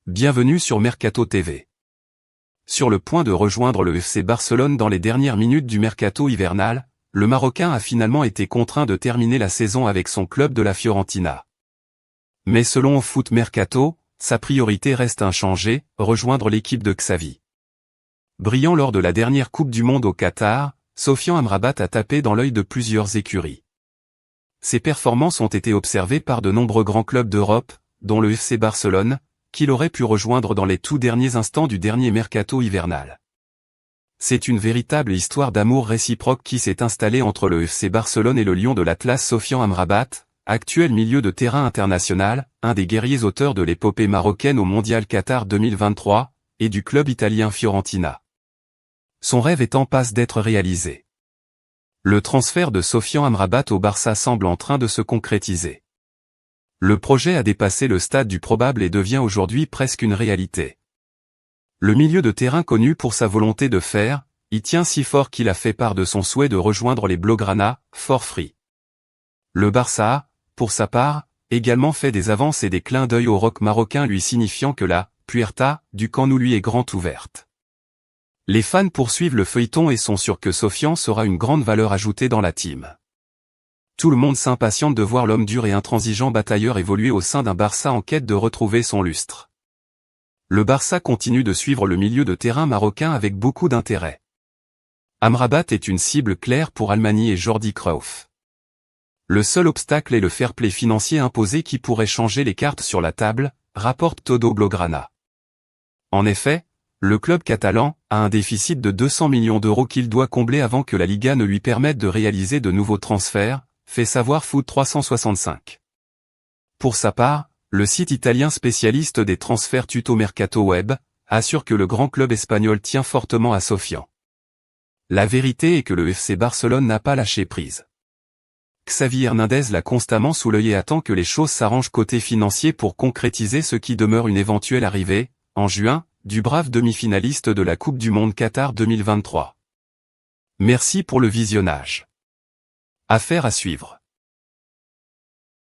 Bienvenue sur Mercato TV. Sur le point de rejoindre le FC Barcelone dans les dernières minutes du mercato hivernal, le Marocain a finalement été contraint de terminer la saison avec son club de la Fiorentina. Mais selon Foot Mercato, sa priorité reste inchangée, rejoindre l'équipe de Xavi. Brillant lors de la dernière Coupe du Monde au Qatar, Sofian Amrabat a tapé dans l'œil de plusieurs écuries. Ses performances ont été observées par de nombreux grands clubs d'Europe, dont le FC Barcelone, qu'il aurait pu rejoindre dans les tout derniers instants du dernier mercato hivernal. C'est une véritable histoire d'amour réciproque qui s'est installée entre le FC Barcelone et le lion de l'Atlas Sofian Amrabat, actuel milieu de terrain international, un des guerriers auteurs de l'épopée marocaine au Mondial Qatar 2023, et du club italien Fiorentina. Son rêve est en passe d'être réalisé. Le transfert de Sofian Amrabat au Barça semble en train de se concrétiser. Le projet a dépassé le stade du probable et devient aujourd'hui presque une réalité. Le milieu de terrain connu pour sa volonté de faire, y tient si fort qu'il a fait part de son souhait de rejoindre les Blaugrana, for free. Le Barça a, pour sa part, également fait des avances et des clins d'œil au rock marocain lui signifiant que la puerta du Camp Nou lui est grand ouverte. Les fans poursuivent le feuilleton et sont sûrs que Sofian sera une grande valeur ajoutée dans la team. Tout le monde s'impatiente de voir l'homme dur et intransigeant batailleur évoluer au sein d'un Barça en quête de retrouver son lustre. Le Barça continue de suivre le milieu de terrain marocain avec beaucoup d'intérêt. Amrabat est une cible claire pour Almani et Jordi Cruyff. Le seul obstacle est le fair-play financier imposé qui pourrait changer les cartes sur la table, rapporte Todo Blaugrana. En effet, le club catalan a un déficit de 200 millions d'euros qu'il doit combler avant que la Liga ne lui permette de réaliser de nouveaux transferts, fait savoir Foot 365. Pour sa part, le site italien spécialiste des transferts Tuto Mercato Web assure que le grand club espagnol tient fortement à Sofian. La vérité est que le FC Barcelone n'a pas lâché prise. Xavi Hernandez l'a constamment sous l'œil et attend que les choses s'arrangent côté financier pour concrétiser ce qui demeure une éventuelle arrivée, en juin, du brave demi-finaliste de la Coupe du Monde Qatar 2023. Merci pour le visionnage. Affaire à suivre.